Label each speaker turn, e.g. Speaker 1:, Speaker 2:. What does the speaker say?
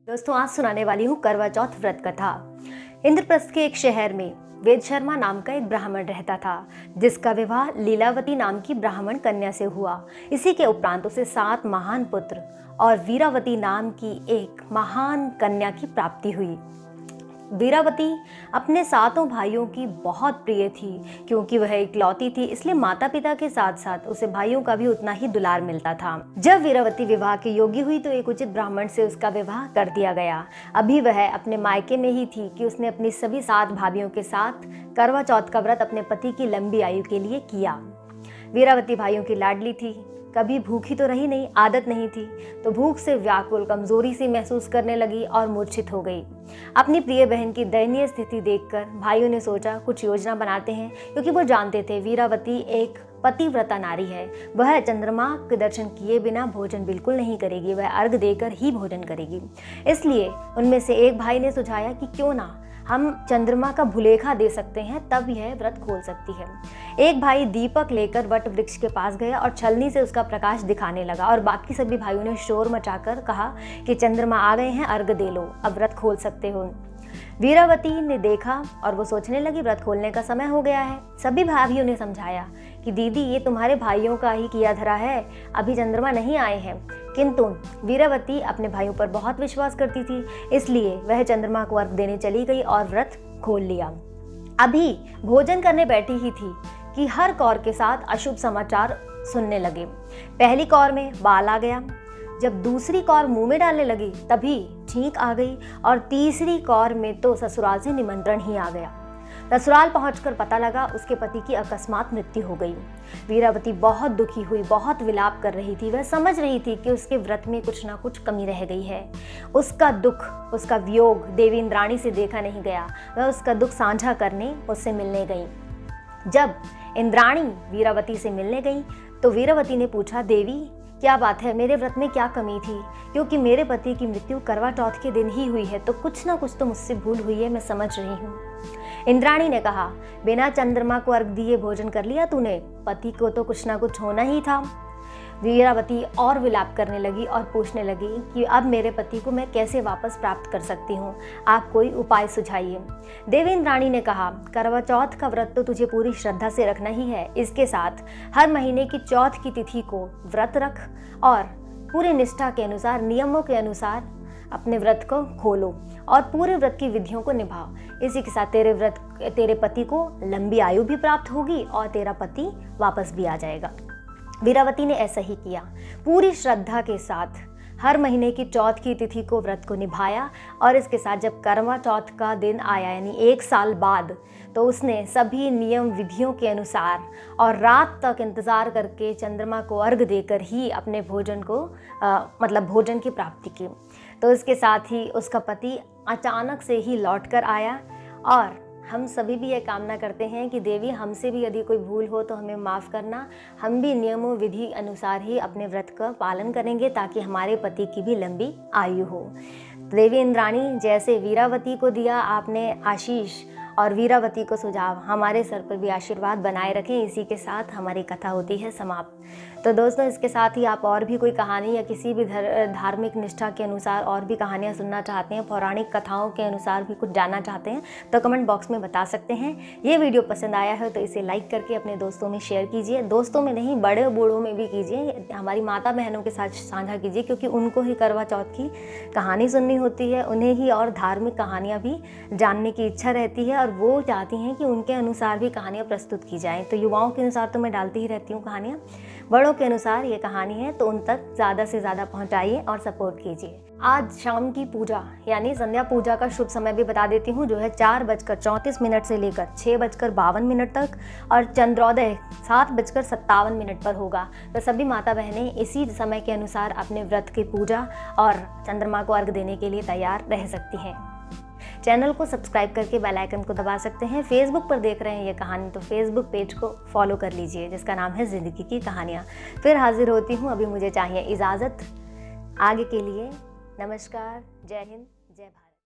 Speaker 1: दोस्तों, आज सुनाने वाली हूँ करवा चौथ व्रत कथा। इंद्रप्रस्थ के एक शहर में वेद शर्मा नाम का एक ब्राह्मण रहता था, जिसका विवाह लीलावती नाम की ब्राह्मण कन्या से हुआ। इसी के उपरांत उसे 7 महान पुत्र और वीरावती नाम की एक महान कन्या की प्राप्ति हुई। वीरावती अपने 7 भाइयों की बहुत प्रिय थी। क्योंकि वह इकलौती थी, इसलिए माता पिता के साथ साथ उसे भाइयों का भी उतना ही दुलार मिलता था। जब वीरावती विवाह के योग्य हुई तो एक उचित ब्राह्मण से उसका विवाह कर दिया गया। अभी वह अपने मायके में ही थी कि उसने अपनी सभी 7 भाभियों के साथ करवा चौथ का व्रत अपने पति की लंबी आयु के लिए किया। वीरावती भाइयों की लाडली थी, कभी भूखी तो रही नहीं, आदत नहीं थी, तो भूख से व्याकुल कमजोरी सी महसूस करने लगी और मूर्छित हो गई। अपनी प्रिय बहन की दयनीय स्थिति देखकर भाइयों ने सोचा कुछ योजना बनाते हैं, क्योंकि वो जानते थे वीरावती एक पतिव्रता नारी है। वह चंद्रमा के दर्शन किए बिना भोजन बिल्कुल नहीं करेगी, वह अर्घ देकर ही भोजन करेगी। इसलिए उनमें से एक भाई ने सुझाया कि क्यों ना हम चंद्रमा का भुलेखा दे सकते हैं, तब यह व्रत खोल सकती है। एक भाई दीपक लेकर वट वृक्ष के पास गया और छलनी से उसका प्रकाश दिखाने लगा, और बाकी सभी भाइयों ने शोर मचाकर कहा कि चंद्रमा आ गए हैं, अर्घ दे लो, अब व्रत खोल सकते हो। वीरावती ने देखा और वो सोचने लगी व्रत खोलने का समय हो गया है। सभी भाइयों ने समझाया कि दीदी, ये तुम्हारे भाइयों का ही किया धरा है, अभी चंद्रमा नहीं आए हैं। किंतु वीरावती अपने भाइयों पर बहुत विश्वास करती थी, इसलिए वह चंद्रमा को अर्घ देने चली गई और व्रत खोल लिया। अभी भोजन करने बैठी ही थी कि हर कौर के साथ अशुभ समाचार सुनने लगे। पहली कौर में बाल आ गया, जब दूसरी कौर मुंह में डालने लगी तभी छींक आ गई, और तीसरी कौर में तो ससुराल से निमंत्रण ही आ गया। ससुराल पहुंचकर पता लगा उसके पति की अकस्मात मृत्यु हो गई। वीरावती बहुत दुखी हुई, बहुत विलाप कर रही थी। वह समझ रही थी कि उसके व्रत में कुछ ना कुछ कमी रह गई है। उसका दुख, उसका वियोग देवी इंद्राणी से देखा नहीं गया। वह उसका दुख साझा करने उससे मिलने गई। जब इंद्राणी वीरावती से मिलने गई तो वीरावती ने पूछा, देवी क्या बात है, मेरे व्रत में क्या कमी थी? क्योंकि मेरे पति की मृत्यु करवा चौथ के दिन ही हुई है, तो कुछ ना कुछ तो मुझसे भूल हुई है, मैं समझ रही हूँ। इंद्राणी ने कहा, बिना चंद्रमा को अर्घ दिए भोजन कर लिया तूने? पति को तो कुछ ना कुछ होना ही था। वीरावती और विलाप करने लगी और पूछने लगी कि अब मेरे पति को मैं कैसे वापस प्राप्त कर सकती हूँ, आप कोई उपाय सुझाइए। देवी इंद्राणी ने कहा, करवा चौथ का व्रत तो तुझे पूरी श्रद्धा से रखना ही है। इसके साथ हर महीने की चौथ की तिथि को व्रत रख और पूरी निष्ठा के अनुसार, नियमों के अनुसार अपने व्रत को खोलो और पूरे व्रत की विधियों को निभाओ। इसी के साथ तेरे पति को लंबी आयु भी प्राप्त होगी और तेरा पति वापस भी आ जाएगा। वीरावती ने ऐसा ही किया। पूरी श्रद्धा के साथ हर महीने की चौथ की तिथि को व्रत को निभाया, और इसके साथ जब करवा चौथ का दिन आया यानी 1 साल बाद, तो उसने सभी नियम विधियों के अनुसार और रात तक इंतज़ार करके चंद्रमा को अर्घ देकर ही अपने भोजन को भोजन की प्राप्ति की। तो इसके साथ ही उसका पति अचानक से ही लौट कर आया। और हम सभी भी ये कामना करते हैं कि देवी, हमसे भी यदि कोई भूल हो तो हमें माफ़ करना। हम भी नियमों विधि अनुसार ही अपने व्रत का पालन करेंगे, ताकि हमारे पति की भी लंबी आयु हो। देवी इंद्राणी जैसे वीरावती को दिया आपने आशीष और वीरावती को सुझाव, हमारे सर पर भी आशीर्वाद बनाए रखें। इसी के साथ हमारी कथा होती है समाप्त। तो दोस्तों, इसके साथ ही आप और भी कोई कहानी या किसी भी धार्मिक निष्ठा के अनुसार और भी कहानियाँ सुनना चाहते हैं, पौराणिक कथाओं के अनुसार भी कुछ जानना चाहते हैं, तो कमेंट बॉक्स में बता सकते हैं। ये वीडियो पसंद आया है तो इसे लाइक करके अपने दोस्तों में शेयर कीजिए। दोस्तों में नहीं, बड़े बूढ़ों में भी कीजिए, हमारी माता बहनों के साथ साझा कीजिए, क्योंकि उनको ही करवा चौथ की कहानी सुननी होती है, उन्हें ही और धार्मिक कहानियाँ भी जानने की इच्छा रहती है, और वो चाहती हैं कि उनके अनुसार भी कहानियाँ प्रस्तुत की जाएं। तो युवाओं के अनुसार तो मैं डालती ही रहती हूँ कहानियाँ, बड़ों के अनुसार ये कहानी है, तो उन तक ज़्यादा से ज़्यादा पहुँचाइए और सपोर्ट कीजिए। आज शाम की पूजा यानी संध्या पूजा का शुभ समय भी बता देती हूँ, जो है 4:34 से लेकर 6:52 तक, और चंद्रोदय 7:57 पर होगा। तो सभी माता बहनें इसी समय के अनुसार अपने व्रत की पूजा और चंद्रमा को अर्घ देने के लिए तैयार रह सकती हैं। चैनल को सब्सक्राइब करके बेल आइकन को दबा सकते हैं। फेसबुक पर देख रहे हैं ये कहानी तो फेसबुक पेज को फॉलो कर लीजिए, जिसका नाम है ज़िंदगी की कहानियाँ। फिर हाजिर होती हूँ, अभी मुझे चाहिए इजाज़त। आगे के लिए नमस्कार, जय हिंद, जय भारत।